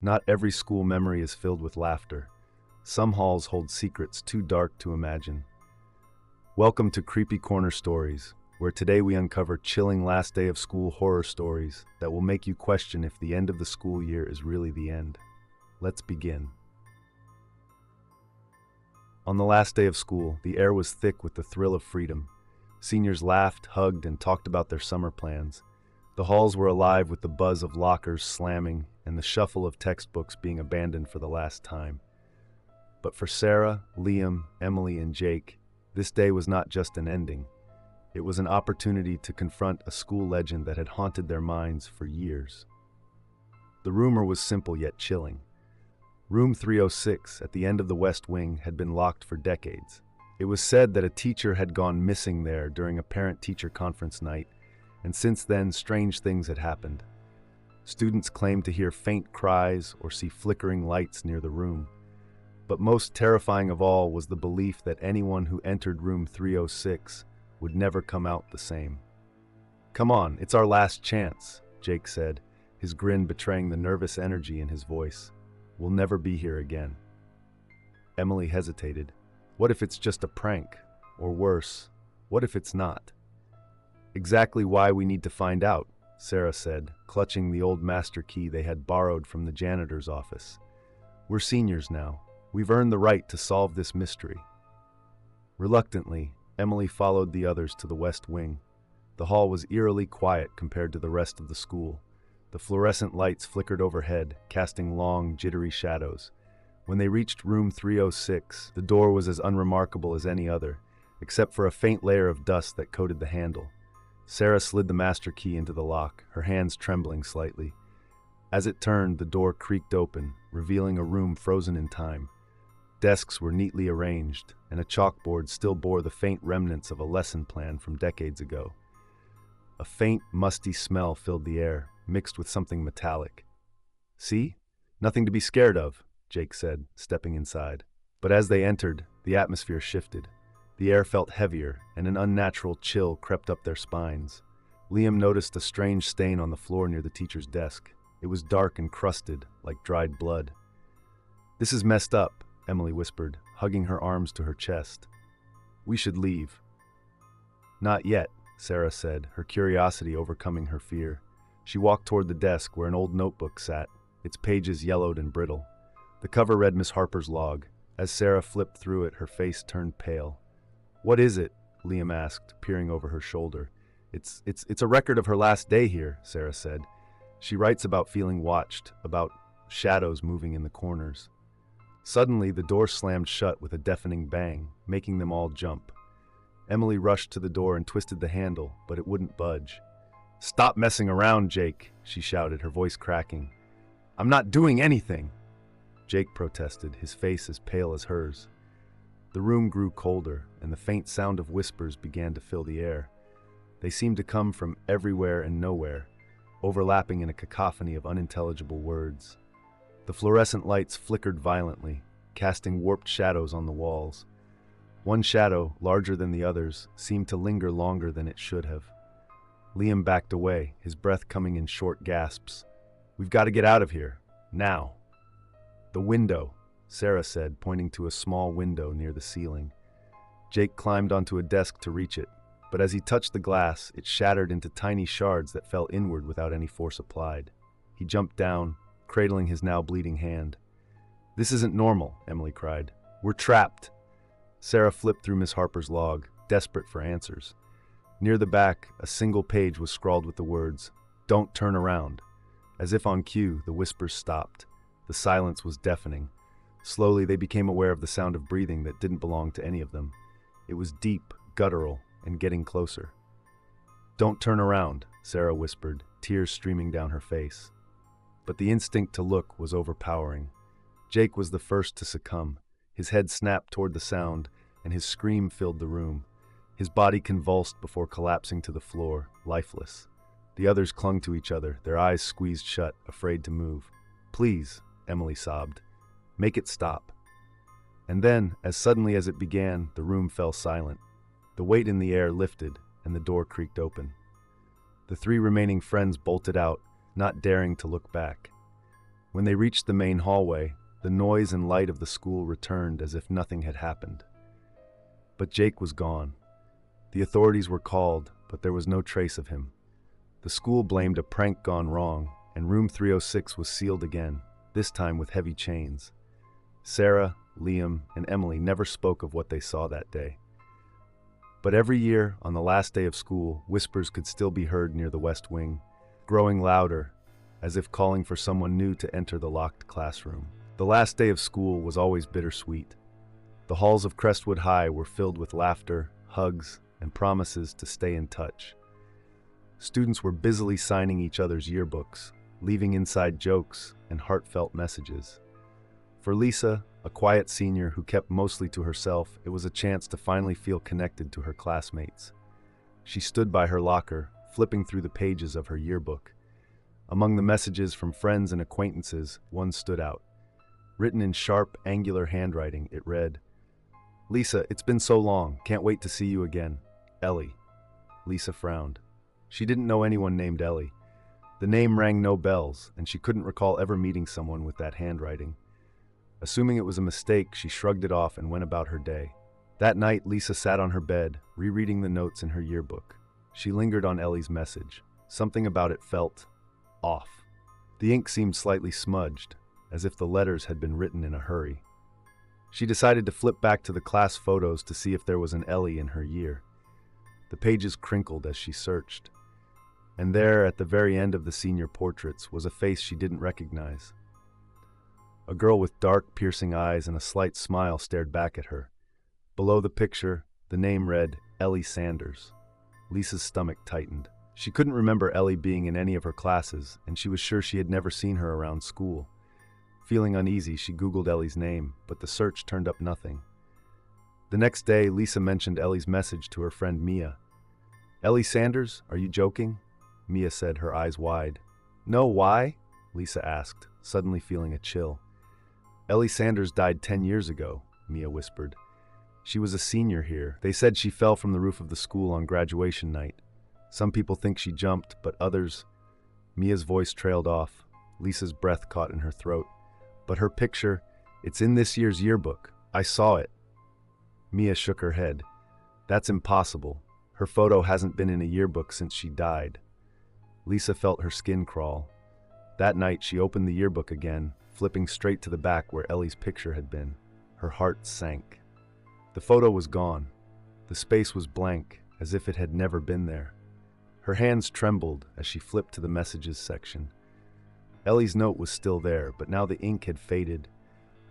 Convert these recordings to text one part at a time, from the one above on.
Not every school memory is filled with laughter. Some halls hold secrets too dark to imagine. Welcome to Creepy Corner Stories, where today we uncover chilling last day of school horror stories that will make you question if the end of the school year is really the end. Let's begin. On the last day of school, the air was thick with the thrill of freedom. Seniors laughed, hugged, and talked about their summer plans. The halls were alive with the buzz of lockers slamming and the shuffle of textbooks being abandoned for the last time. But for Sarah, Liam, Emily, and Jake, this day was not just an ending. It was an opportunity to confront a school legend that had haunted their minds for years. The rumor was simple yet chilling. Room 306 at the end of the West Wing had been locked for decades. It was said that a teacher had gone missing there during a parent-teacher conference night, and since then strange things had happened. Students claimed to hear faint cries or see flickering lights near the room. But most terrifying of all was the belief that anyone who entered room 306 would never come out the same. "Come on, it's our last chance," Jake said, his grin betraying the nervous energy in his voice. "We'll never be here again." Emily hesitated. What if it's just a prank? Or worse, what if it's not? "Exactly why we need to find out," Sarah said, clutching the old master key they had borrowed from the janitor's office. "We're seniors now. We've earned the right to solve this mystery." Reluctantly, Emily followed the others to the West Wing. The hall was eerily quiet compared to the rest of the school. The fluorescent lights flickered overhead, casting long, jittery shadows. When they reached room 306, the door was as unremarkable as any other, except for a faint layer of dust that coated the handle. Sarah slid the master key into the lock, her hands trembling slightly. As it turned, the door creaked open, revealing a room frozen in time. Desks were neatly arranged, and a chalkboard still bore the faint remnants of a lesson plan from decades ago. A faint, musty smell filled the air, mixed with something metallic. "See? Nothing to be scared of," Jake said, stepping inside. But as they entered, the atmosphere shifted. The air felt heavier, and an unnatural chill crept up their spines. Liam noticed a strange stain on the floor near the teacher's desk. It was dark and crusted, like dried blood. "This is messed up," Emily whispered, hugging her arms to her chest. "We should leave." "Not yet," Sarah said, her curiosity overcoming her fear. She walked toward the desk where an old notebook sat, its pages yellowed and brittle. The cover read Miss Harper's log. As Sarah flipped through it, her face turned pale. "What is it?" Liam asked, peering over her shoulder. It's a record of her last day here," Sarah said. "She writes about feeling watched, about shadows moving in the corners." Suddenly, the door slammed shut with a deafening bang, making them all jump. Emily rushed to the door and twisted the handle, but it wouldn't budge. "Stop messing around, Jake," she shouted, her voice cracking. "I'm not doing anything." Jake protested, his face as pale as hers. The room grew colder, and the faint sound of whispers began to fill the air. They seemed to come from everywhere and nowhere, overlapping in a cacophony of unintelligible words. The fluorescent lights flickered violently, casting warped shadows on the walls. One shadow, larger than the others, seemed to linger longer than it should have. Liam backed away, his breath coming in short gasps. "We've got to get out of here. Now." "The window," Sarah said, pointing to a small window near the ceiling. Jake climbed onto a desk to reach it, but as he touched the glass, it shattered into tiny shards that fell inward without any force applied. He jumped down, cradling his now bleeding hand. "This isn't normal," Emily cried. "We're trapped." Sarah flipped through Miss Harper's log, desperate for answers. Near the back, a single page was scrawled with the words, "Don't turn around." As if on cue, the whispers stopped. The silence was deafening. Slowly, they became aware of the sound of breathing that didn't belong to any of them. It was deep, guttural, and getting closer. "Don't turn around," Sarah whispered, tears streaming down her face. But the instinct to look was overpowering. Jake was the first to succumb. His head snapped toward the sound, and his scream filled the room. His body convulsed before collapsing to the floor, lifeless. The others clung to each other, their eyes squeezed shut, afraid to move. "Please," Emily sobbed. "Make it stop." And then, as suddenly as it began, the room fell silent. The weight in the air lifted, and the door creaked open. The three remaining friends bolted out, not daring to look back. When they reached the main hallway, the noise and light of the school returned as if nothing had happened. But Jake was gone. The authorities were called, but there was no trace of him. The school blamed a prank gone wrong, and room 306 was sealed again, this time with heavy chains. Sarah, Liam, and Emily never spoke of what they saw that day. But every year, on the last day of school, whispers could still be heard near the West Wing, growing louder, as if calling for someone new to enter the locked classroom. The last day of school was always bittersweet. The halls of Crestwood High were filled with laughter, hugs, and promises to stay in touch. Students were busily signing each other's yearbooks, leaving inside jokes and heartfelt messages. For Lisa, a quiet senior who kept mostly to herself, it was a chance to finally feel connected to her classmates. She stood by her locker, flipping through the pages of her yearbook. Among the messages from friends and acquaintances, one stood out. Written in sharp, angular handwriting, it read, "Lisa, it's been so long. Can't wait to see you again. Ellie." Lisa frowned. She didn't know anyone named Ellie. The name rang no bells, and she couldn't recall ever meeting someone with that handwriting. Assuming it was a mistake, she shrugged it off and went about her day. That night, Lisa sat on her bed, rereading the notes in her yearbook. She lingered on Ellie's message. Something about it felt off. The ink seemed slightly smudged, as if the letters had been written in a hurry. She decided to flip back to the class photos to see if there was an Ellie in her year. The pages crinkled as she searched. And there, at the very end of the senior portraits, was a face she didn't recognize. A girl with dark, piercing eyes and a slight smile stared back at her. Below the picture, the name read, Ellie Sanders. Lisa's stomach tightened. She couldn't remember Ellie being in any of her classes, and she was sure she had never seen her around school. Feeling uneasy, she Googled Ellie's name, but the search turned up nothing. The next day, Lisa mentioned Ellie's message to her friend Mia. "Ellie Sanders, are you joking?" Mia said, her eyes wide. "No, why?" Lisa asked, suddenly feeling a chill. "Ellie Sanders died 10 years ago," Mia whispered. "She was a senior here. They said she fell from the roof of the school on graduation night. Some people think she jumped, but others..." Mia's voice trailed off. Lisa's breath caught in her throat. "But her picture, it's in this year's yearbook. I saw it." Mia shook her head. "That's impossible. Her photo hasn't been in a yearbook since she died." Lisa felt her skin crawl. That night, she opened the yearbook again, flipping straight to the back where Ellie's picture had been. Her heart sank. The photo was gone. The space was blank, as if it had never been there. Her hands trembled as she flipped to the messages section. Ellie's note was still there, but now the ink had faded,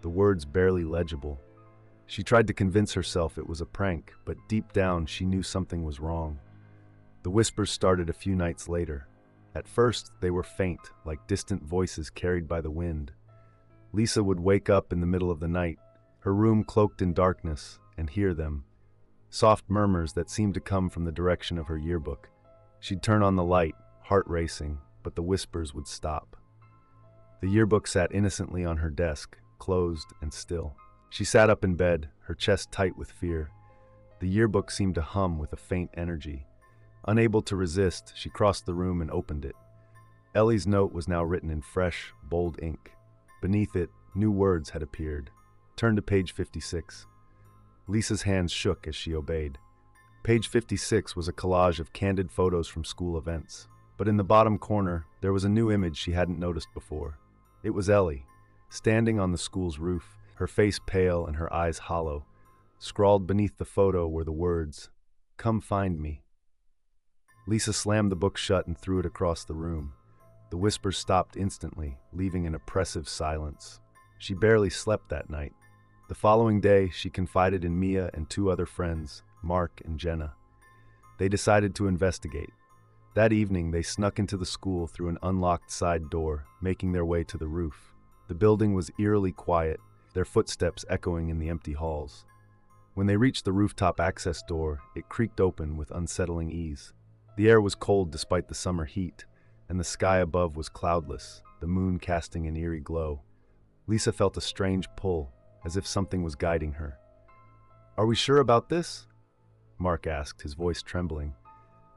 the words barely legible. She tried to convince herself it was a prank, but deep down she knew something was wrong. The whispers started a few nights later. At first, they were faint, like distant voices carried by the wind. Lisa would wake up in the middle of the night, her room cloaked in darkness, and hear them. Soft murmurs that seemed to come from the direction of her yearbook. She'd turn on the light, heart racing, but the whispers would stop. The yearbook sat innocently on her desk, closed and still. She sat up in bed, her chest tight with fear. The yearbook seemed to hum with a faint energy. Unable to resist, she crossed the room and opened it. Ellie's note was now written in fresh, bold ink. Beneath it, new words had appeared. Turn to page 56. Lisa's hands shook as she obeyed. Page 56 was a collage of candid photos from school events. But in the bottom corner, there was a new image she hadn't noticed before. It was Ellie, standing on the school's roof, her face pale and her eyes hollow. Scrawled beneath the photo were the words, "Come find me." Lisa slammed the book shut and threw it across the room. The whispers stopped instantly, leaving an oppressive silence. She barely slept that night. The following day, she confided in Mia and two other friends, Mark and Jenna. They decided to investigate. That evening, they snuck into the school through an unlocked side door, making their way to the roof. The building was eerily quiet, their footsteps echoing in the empty halls. When they reached the rooftop access door, it creaked open with unsettling ease. The air was cold despite the summer heat, and the sky above was cloudless, the moon casting an eerie glow. Lisa felt a strange pull, as if something was guiding her. "Are we sure about this?" Mark asked, his voice trembling.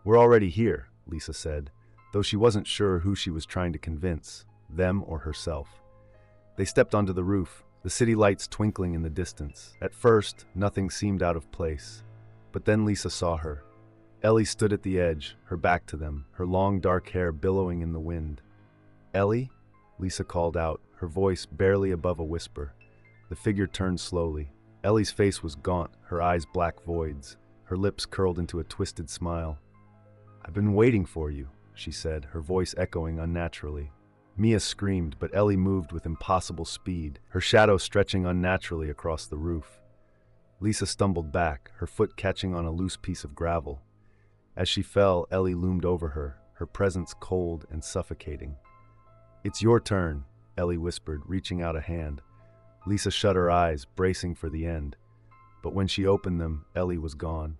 "We're already here," Lisa said, though she wasn't sure who she was trying to convince, them or herself. They stepped onto the roof, the city lights twinkling in the distance. At first, nothing seemed out of place. But then Lisa saw her. Ellie stood at the edge, her back to them, her long dark hair billowing in the wind. "Ellie?" Lisa called out, her voice barely above a whisper. The figure turned slowly. Ellie's face was gaunt, her eyes black voids, her lips curled into a twisted smile. "I've been waiting for you," she said, her voice echoing unnaturally. Mia screamed, but Ellie moved with impossible speed, her shadow stretching unnaturally across the roof. Lisa stumbled back, her foot catching on a loose piece of gravel. As she fell, Ellie loomed over her, her presence cold and suffocating. "It's your turn," Ellie whispered, reaching out a hand. Lisa shut her eyes, bracing for the end. But when she opened them, Ellie was gone.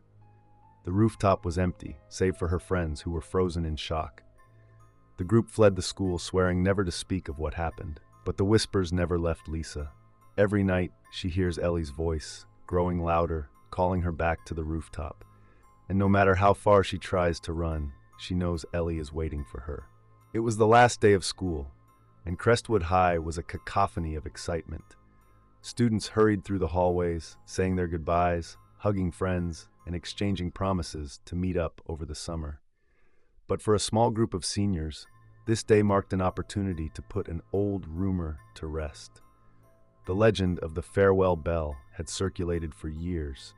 The rooftop was empty, save for her friends who were frozen in shock. The group fled the school, swearing never to speak of what happened. But the whispers never left Lisa. Every night, she hears Ellie's voice, growing louder, calling her back to the rooftop. And no matter how far she tries to run, she knows Ellie is waiting for her. It was the last day of school, and Crestwood High was a cacophony of excitement. Students hurried through the hallways, saying their goodbyes, hugging friends, and exchanging promises to meet up over the summer. But for a small group of seniors, this day marked an opportunity to put an old rumor to rest. The legend of the farewell bell had circulated for years.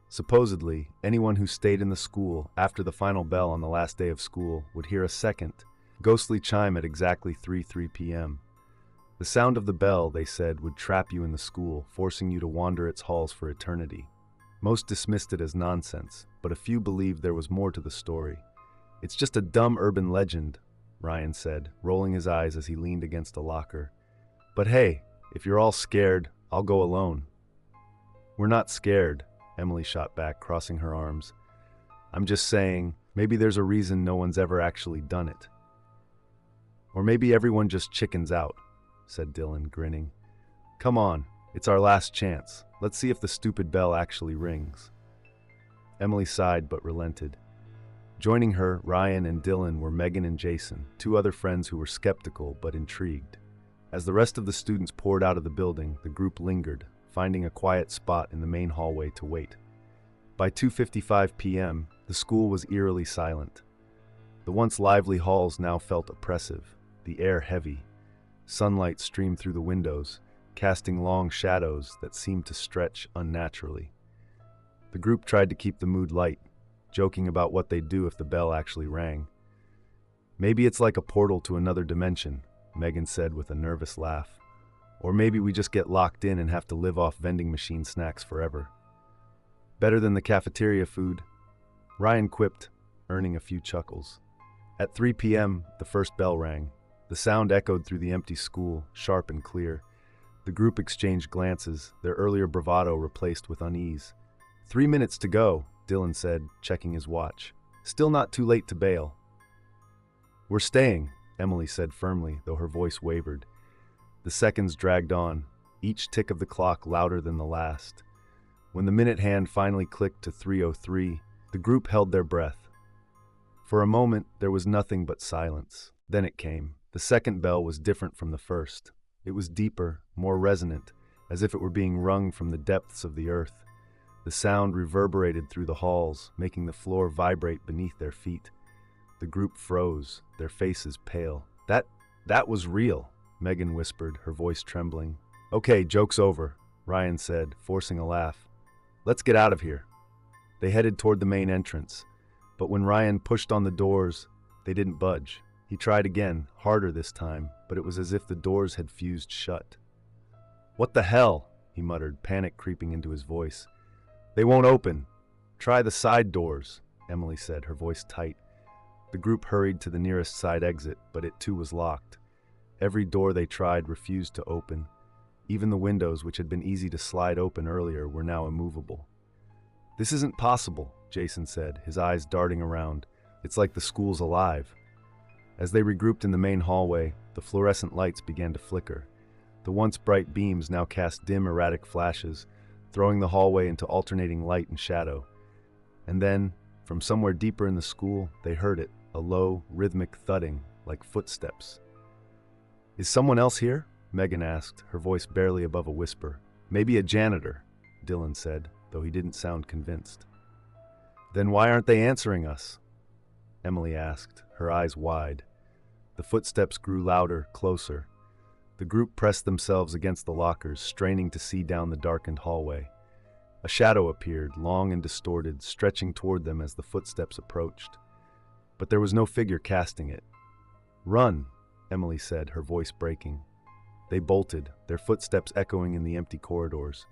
Supposedly, anyone who stayed in the school after the final bell on the last day of school would hear a second, ghostly chime at exactly 3 p.m. The sound of the bell, they said, would trap you in the school, forcing you to wander its halls for eternity. Most dismissed it as nonsense, but a few believed there was more to the story. "It's just a dumb urban legend," Ryan said, rolling his eyes as he leaned against a locker. "But hey, if you're all scared, I'll go alone." "We're not scared," Emily shot back, crossing her arms. "I'm just saying, maybe there's a reason no one's ever actually done it." "Or maybe everyone just chickens out," said Dylan, grinning. "Come on, it's our last chance. Let's see if the stupid bell actually rings." Emily sighed but relented. Joining her, Ryan and Dylan were Megan and Jason, two other friends who were skeptical but intrigued. As the rest of the students poured out of the building, the group lingered, finding a quiet spot in the main hallway to wait. By 2:55 p.m., the school was eerily silent. The once lively halls now felt oppressive, the air heavy. Sunlight streamed through the windows, casting long shadows that seemed to stretch unnaturally. The group tried to keep the mood light, joking about what they'd do if the bell actually rang. "Maybe it's like a portal to another dimension," Megan said with a nervous laugh. "Or maybe we just get locked in and have to live off vending machine snacks forever." "Better than the cafeteria food," Ryan quipped, earning a few chuckles. At 3 p.m., the first bell rang. The sound echoed through the empty school, sharp and clear. The group exchanged glances, their earlier bravado replaced with unease. 3 minutes to go," Dylan said, checking his watch. "Still not too late to bail." "We're staying," Emily said firmly, though her voice wavered. The seconds dragged on, each tick of the clock louder than the last. When the minute hand finally clicked to 3:03, the group held their breath. For a moment, there was nothing but silence. Then it came. The second bell was different from the first. It was deeper, more resonant, as if it were being rung from the depths of the earth. The sound reverberated through the halls, making the floor vibrate beneath their feet. The group froze, their faces pale. That was real," Megan whispered, her voice trembling. "Okay, joke's over," Ryan said, forcing a laugh. "Let's get out of here." They headed toward the main entrance, but when Ryan pushed on the doors, they didn't budge. He tried again, harder this time, but it was as if the doors had fused shut. "What the hell?" he muttered, panic creeping into his voice. "They won't open." "Try the side doors," Emily said, her voice tight. The group hurried to the nearest side exit, but it too was locked. Every door they tried refused to open. Even the windows, which had been easy to slide open earlier, were now immovable. "This isn't possible," Jason said, his eyes darting around. "It's like the school's alive." As they regrouped in the main hallway, the fluorescent lights began to flicker. The once bright beams now cast dim, erratic flashes, throwing the hallway into alternating light and shadow. And then, from somewhere deeper in the school, they heard it, a low, rhythmic thudding, like footsteps. "Is someone else here?" Megan asked, her voice barely above a whisper. Maybe a janitor, Dylan said, though he didn't sound convinced. Then why aren't they answering us? Emily asked, her eyes wide. The footsteps grew louder, closer. The group pressed themselves against the lockers, straining to see down the darkened hallway. A shadow appeared, long and distorted, stretching toward them as the footsteps approached. But there was no figure casting it. Run, Emily said, her voice breaking. They bolted, their footsteps echoing in the empty corridors.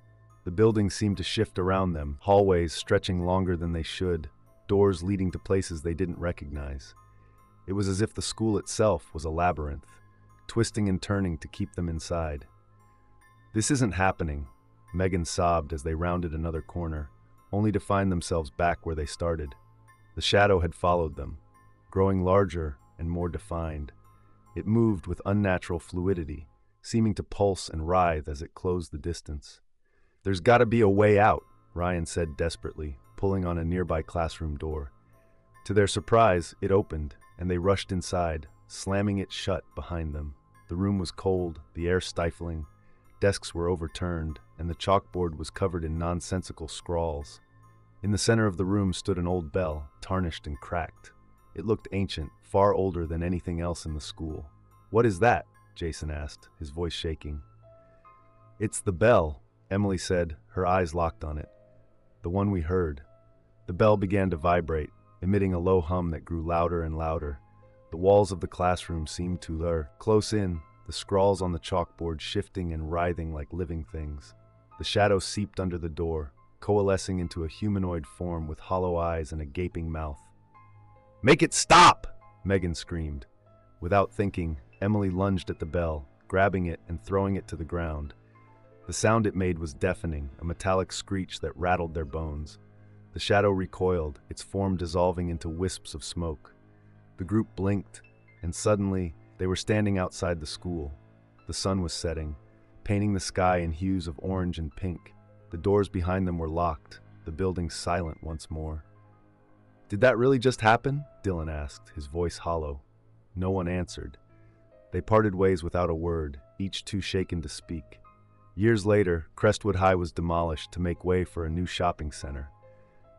The building seemed to shift around them, hallways stretching longer than they should, doors leading to places they didn't recognize. It was as if the school itself was a labyrinth, twisting and turning to keep them inside. This isn't happening, Megan sobbed as they rounded another corner, only to find themselves back where they started. The shadow had followed them, growing larger and more defined. It moved with unnatural fluidity, seeming to pulse and writhe as it closed the distance. There's got to be a way out, Ryan said desperately, pulling on a nearby classroom door. To their surprise, it opened, and they rushed inside, slamming it shut behind them. The room was cold, the air stifling, desks were overturned, and the chalkboard was covered in nonsensical scrawls. In the center of the room stood an old bell, tarnished and cracked. It looked ancient, far older than anything else in the school. "What is that?" Jason asked, his voice shaking. "It's the bell," Emily said, her eyes locked on it. "The one we heard." The bell began to vibrate, emitting a low hum that grew louder and louder. The walls of the classroom seemed to lure close in, the scrawls on the chalkboard shifting and writhing like living things. The shadow seeped under the door, coalescing into a humanoid form with hollow eyes and a gaping mouth. "Make it stop!" Megan screamed. Without thinking, Emily lunged at the bell, grabbing it and throwing it to the ground. The sound it made was deafening, a metallic screech that rattled their bones. The shadow recoiled, its form dissolving into wisps of smoke. The group blinked, and suddenly they were standing outside the school. The sun was setting, painting the sky in hues of orange and pink. The doors behind them were locked, the building silent once more. "Did that really just happen?" Dylan asked, his voice hollow. No one answered. They parted ways without a word, each too shaken to speak. Years later, Crestwood High was demolished to make way for a new shopping center.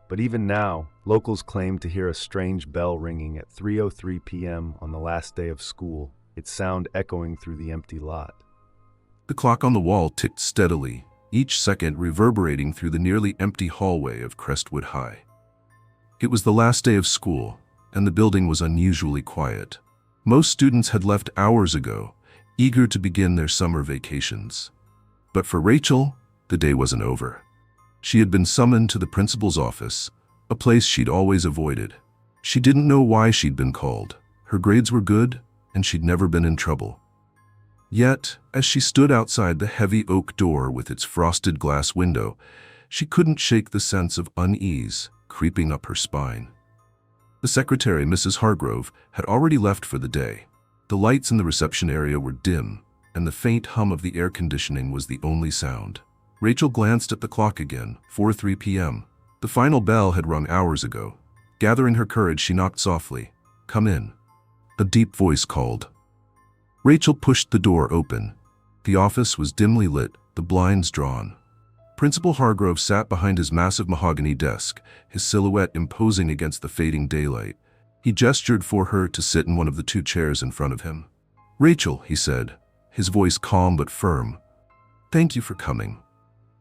But even now, locals claim to hear a strange bell ringing at 3:03 p.m. on the last day of school, its sound echoing through the empty lot. The clock on the wall ticked steadily, each second reverberating through the nearly empty hallway of Crestwood High. It was the last day of school, and the building was unusually quiet. Most students had left hours ago, eager to begin their summer vacations. But for Rachel, the day wasn't over. She had been summoned to the principal's office, a place she'd always avoided. She didn't know why she'd been called. Her grades were good, and she'd never been in trouble. Yet, as she stood outside the heavy oak door with its frosted glass window, she couldn't shake the sense of unease creeping up her spine. The secretary, Mrs. Hargrove, had already left for the day. The lights in the reception area were dim, and the faint hum of the air conditioning was the only sound. Rachel glanced at the clock again, 4:03 p.m. The final bell had rung hours ago. Gathering her courage, she knocked softly. "Come in." A deep voice called. Rachel pushed the door open. The office was dimly lit, the blinds drawn. Principal Hargrove sat behind his massive mahogany desk, his silhouette imposing against the fading daylight. He gestured for her to sit in one of the two chairs in front of him. "Rachel," he said, his voice calm but firm. "Thank you for coming."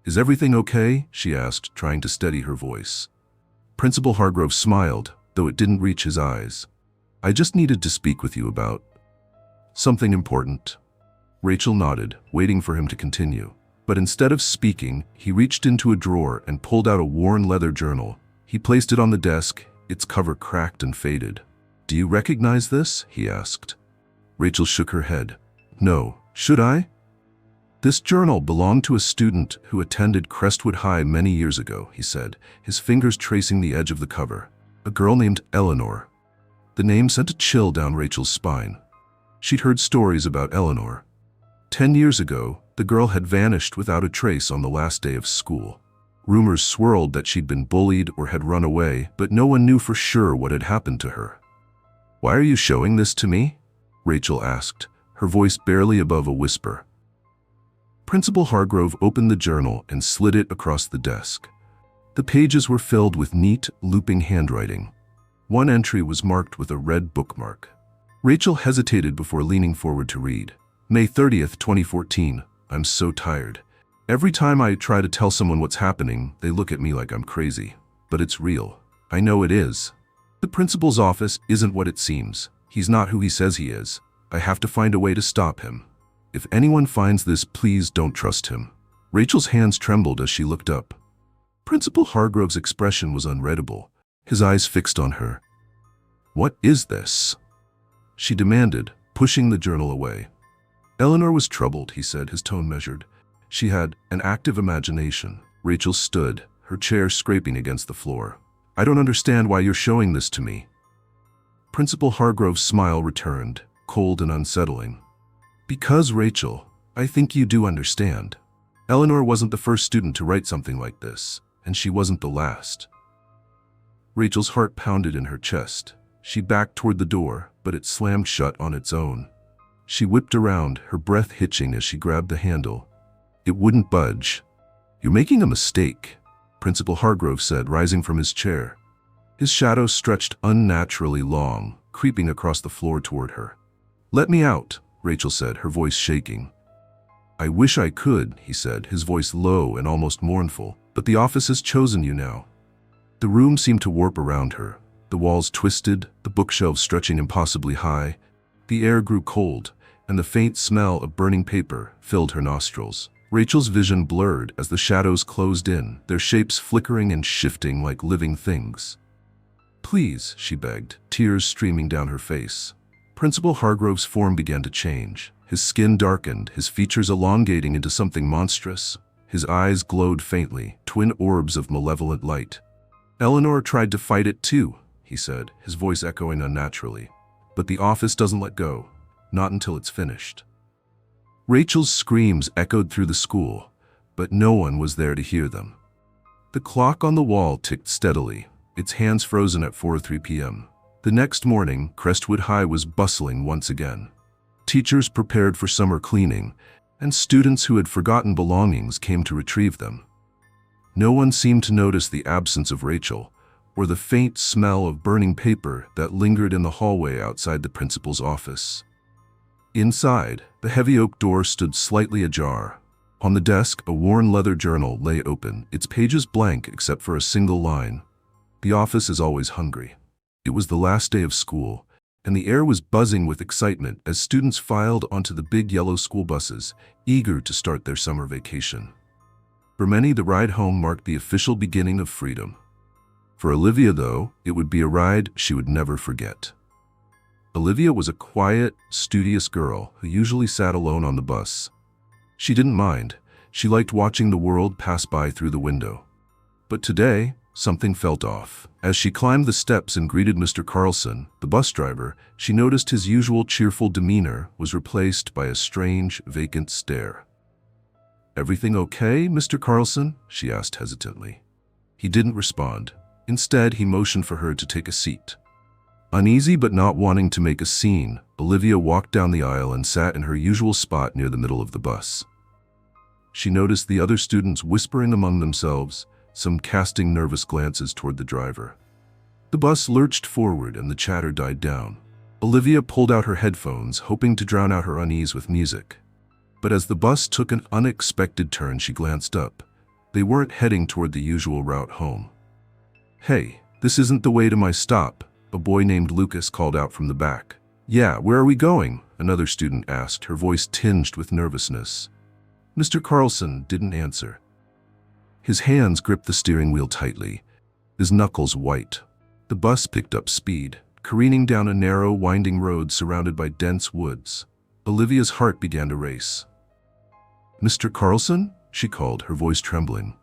"Is everything okay?" she asked, trying to steady her voice. Principal Hargrove smiled, though it didn't reach his eyes. "I just needed to speak with you about something important." Rachel nodded, waiting for him to continue. But instead of speaking, he reached into a drawer and pulled out a worn leather journal. He placed it on the desk, its cover cracked and faded. "Do you recognize this?" he asked. Rachel shook her head. "No. Should I?" "This journal belonged to a student who attended Crestwood High many years ago," he said, his fingers tracing the edge of the cover. "A girl named Eleanor." The name sent a chill down Rachel's spine. She'd heard stories about Eleanor. 10 years ago, the girl had vanished without a trace on the last day of school. Rumors swirled that she'd been bullied or had run away, but no one knew for sure what had happened to her. "Why are you showing this to me?" Rachel asked, her voice barely above a whisper. Principal Hargrove opened the journal and slid it across the desk. The pages were filled with neat, looping handwriting. One entry was marked with a red bookmark. Rachel hesitated before leaning forward to read. May 30th, 2014. I'm so tired. Every time I try to tell someone what's happening, they look at me like I'm crazy. But it's real. I know it is. The principal's office isn't what it seems. He's not who he says he is. I have to find a way to stop him. If anyone finds this, please don't trust him. Rachel's hands trembled as she looked up. Principal Hargrove's expression was unreadable, his eyes fixed on her. What is this? She demanded, pushing the journal away. Eleanor was troubled, he said, his tone measured. She had an active imagination. Rachel stood, her chair scraping against the floor. I don't understand why you're showing this to me. Principal Hargrove's smile returned, cold and unsettling. Because, Rachel, I think you do understand. Eleanor wasn't the first student to write something like this, and she wasn't the last. Rachel's heart pounded in her chest. She backed toward the door, but it slammed shut on its own. She whipped around, her breath hitching as she grabbed the handle. It wouldn't budge. You're making a mistake, Principal Hargrove said, rising from his chair. His shadow stretched unnaturally long, creeping across the floor toward her. Let me out, Rachel said, her voice shaking. I wish I could, he said, his voice low and almost mournful, but the office has chosen you now. The room seemed to warp around her. The walls twisted, the bookshelves stretching impossibly high. The air grew cold, and the faint smell of burning paper filled her nostrils. Rachel's vision blurred as the shadows closed in, their shapes flickering and shifting like living things. Please, she begged, tears streaming down her face. Principal Hargrove's form began to change. His skin darkened, his features elongating into something monstrous. His eyes glowed faintly, twin orbs of malevolent light. Eleanor tried to fight it too, he said, his voice echoing unnaturally. But the office doesn't let go, not until it's finished. Rachel's screams echoed through the school, but no one was there to hear them. The clock on the wall ticked steadily, its hands frozen at 4:03 p.m. The next morning, Crestwood High was bustling once again. Teachers prepared for summer cleaning, and students who had forgotten belongings came to retrieve them. No one seemed to notice the absence of Rachel, or the faint smell of burning paper that lingered in the hallway outside the principal's office. Inside, the heavy oak door stood slightly ajar. On the desk, a worn leather journal lay open, its pages blank except for a single line. The office is always hungry. It was the last day of school, and the air was buzzing with excitement as students filed onto the big yellow school buses, eager to start their summer vacation. For many, the ride home marked the official beginning of freedom. For Olivia, though, it would be a ride she would never forget. Olivia was a quiet, studious girl who usually sat alone on the bus. She didn't mind. She liked watching the world pass by through the window. But today, something felt off. As she climbed the steps and greeted Mr. Carlson, the bus driver, she noticed his usual cheerful demeanor was replaced by a strange, vacant stare. "Everything okay, Mr. Carlson?" she asked hesitantly. He didn't respond. Instead, he motioned for her to take a seat. Uneasy but not wanting to make a scene, Olivia walked down the aisle and sat in her usual spot near the middle of the bus. She noticed the other students whispering among themselves, some casting nervous glances toward the driver. The bus lurched forward and the chatter died down. Olivia pulled out her headphones, hoping to drown out her unease with music. But as the bus took an unexpected turn, she glanced up. They weren't heading toward the usual route home. "Hey, this isn't the way to my stop," a boy named Lucas called out from the back. "Yeah, where are we going?" another student asked, her voice tinged with nervousness. Mr. Carlson didn't answer. His hands gripped the steering wheel tightly, his knuckles white. The bus picked up speed, careening down a narrow, winding road surrounded by dense woods. Olivia's heart began to race. "Mr. Carlson?" she called, her voice trembling.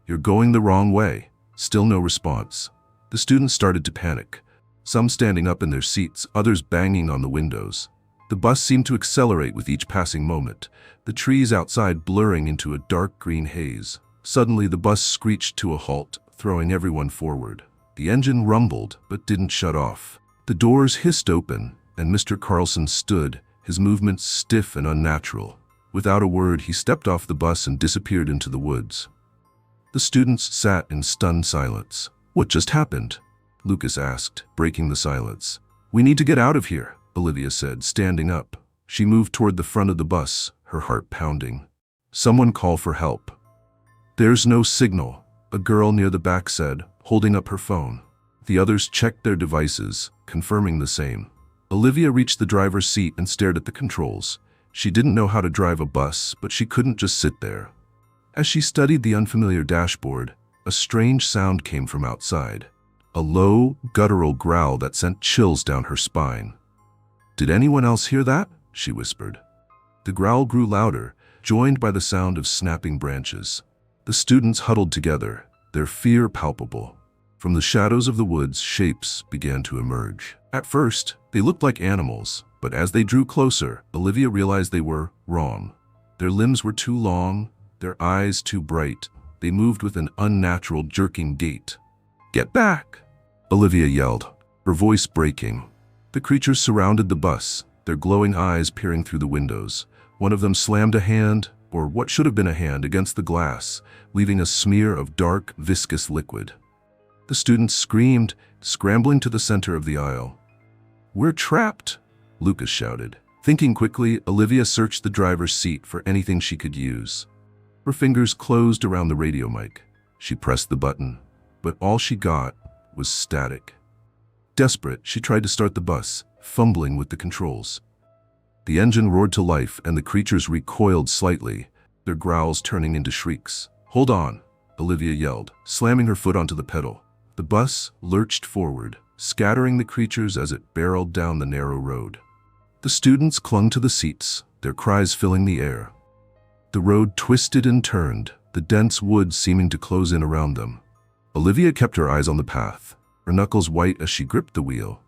"You're going the wrong way." Still no response. The students started to panic, some standing up in their seats, others banging on the windows. The bus seemed to accelerate with each passing moment, the trees outside blurring into a dark green haze. Suddenly, the bus screeched to a halt, throwing everyone forward. The engine rumbled, but didn't shut off. The doors hissed open, and Mr. Carlson stood, his movements stiff and unnatural. Without a word, he stepped off the bus and disappeared into the woods. The students sat in stunned silence. "What just happened?" Lucas asked, breaking the silence. "We need to get out of here," Olivia said, standing up. She moved toward the front of the bus, her heart pounding. "Someone call for help." "There's no signal," a girl near the back said, holding up her phone. The others checked their devices, confirming the same. Olivia reached the driver's seat and stared at the controls. She didn't know how to drive a bus, but she couldn't just sit there. As she studied the unfamiliar dashboard, a strange sound came from outside. A low, guttural growl that sent chills down her spine. "Did anyone else hear that?" she whispered. The growl grew louder, joined by the sound of snapping branches. The students huddled together, their fear palpable. From the shadows of the woods, shapes began to emerge. At first, they looked like animals, but as they drew closer, Olivia realized they were wrong. Their limbs were too long, their eyes too bright. They moved with an unnatural, jerking gait. "Get back!" Olivia yelled, her voice breaking. The creatures surrounded the bus, their glowing eyes peering through the windows. One of them slammed a hand, or what should have been a hand, against the glass, leaving a smear of dark, viscous liquid. The students screamed, scrambling to the center of the aisle. "We're trapped!" Lucas shouted. Thinking quickly, Olivia searched the driver's seat for anything she could use. Her fingers closed around the radio mic. She pressed the button, but all she got was static. Desperate, she tried to start the bus, fumbling with the controls. The engine roared to life and the creatures recoiled slightly, their growls turning into shrieks. "Hold on," Olivia yelled, slamming her foot onto the pedal. The bus lurched forward, scattering the creatures as it barreled down the narrow road. The students clung to the seats, their cries filling the air. The road twisted and turned, the dense woods seeming to close in around them. Olivia kept her eyes on the path, her knuckles white as she gripped the wheel.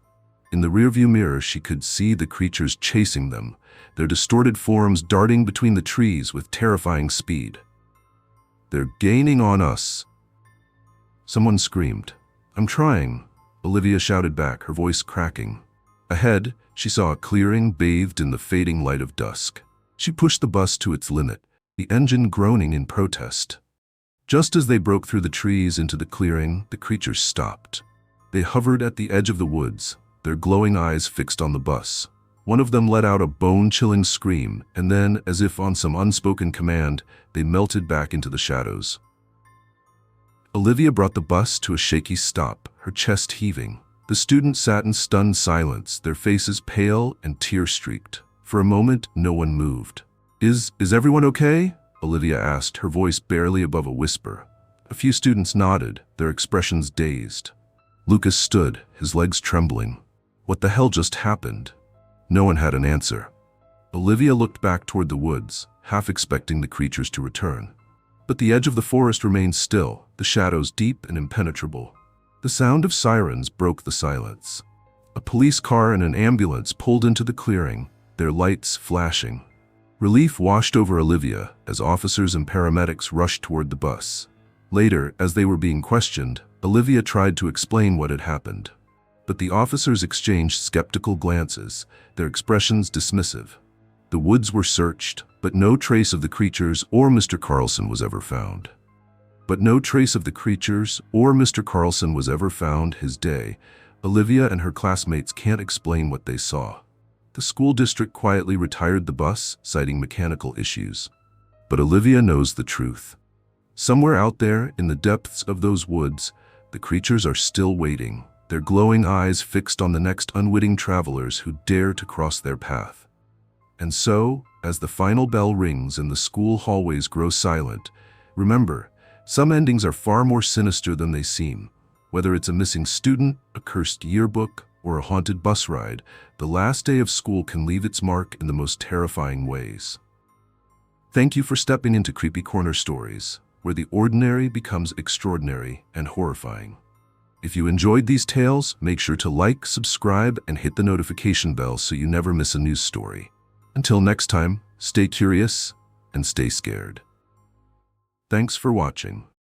In the rearview mirror, she could see the creatures chasing them, their distorted forms darting between the trees with terrifying speed. "They're gaining on us!" Someone screamed. "I'm trying," Olivia shouted back, her voice cracking. Ahead, she saw a clearing bathed in the fading light of dusk. She pushed the bus to its limit, the engine groaning in protest. Just as they broke through the trees into the clearing, the creatures stopped. They hovered at the edge of the woods, their glowing eyes fixed on the bus. One of them let out a bone-chilling scream, and then, as if on some unspoken command, they melted back into the shadows. Olivia brought the bus to a shaky stop, her chest heaving. The students sat in stunned silence, their faces pale and tear-streaked. For a moment, no one moved. Is everyone okay?" Olivia asked, her voice barely above a whisper. A few students nodded, their expressions dazed. Lucas stood, his legs trembling. What the hell just happened? No one had an answer. Olivia looked back toward the woods, half expecting the creatures to return. But the edge of the forest remained still, the shadows deep and impenetrable. The sound of sirens broke the silence. A police car and an ambulance pulled into the clearing, their lights flashing. Relief washed over Olivia as officers and paramedics rushed toward the bus. Later, as they were being questioned, Olivia tried to explain what had happened. But the officers exchanged skeptical glances, their expressions dismissive. The woods were searched, but no trace of the creatures or Mr. Carlson was ever found. His day. Olivia and her classmates can't explain what they saw. The school district quietly retired the bus, citing mechanical issues. But Olivia knows the truth. Somewhere out there, in the depths of those woods, the creatures are still waiting, their glowing eyes fixed on the next unwitting travelers who dare to cross their path. And so, as the final bell rings and the school hallways grow silent, remember, some endings are far more sinister than they seem. Whether it's a missing student, a cursed yearbook, or a haunted bus ride, the last day of school can leave its mark in the most terrifying ways. Thank you for stepping into Creepy Corner Stories, where the ordinary becomes extraordinary and horrifying. If you enjoyed these tales, make sure to like, subscribe, and hit the notification bell so you never miss a news story. Until next time, stay curious and stay scared. Thanks for watching.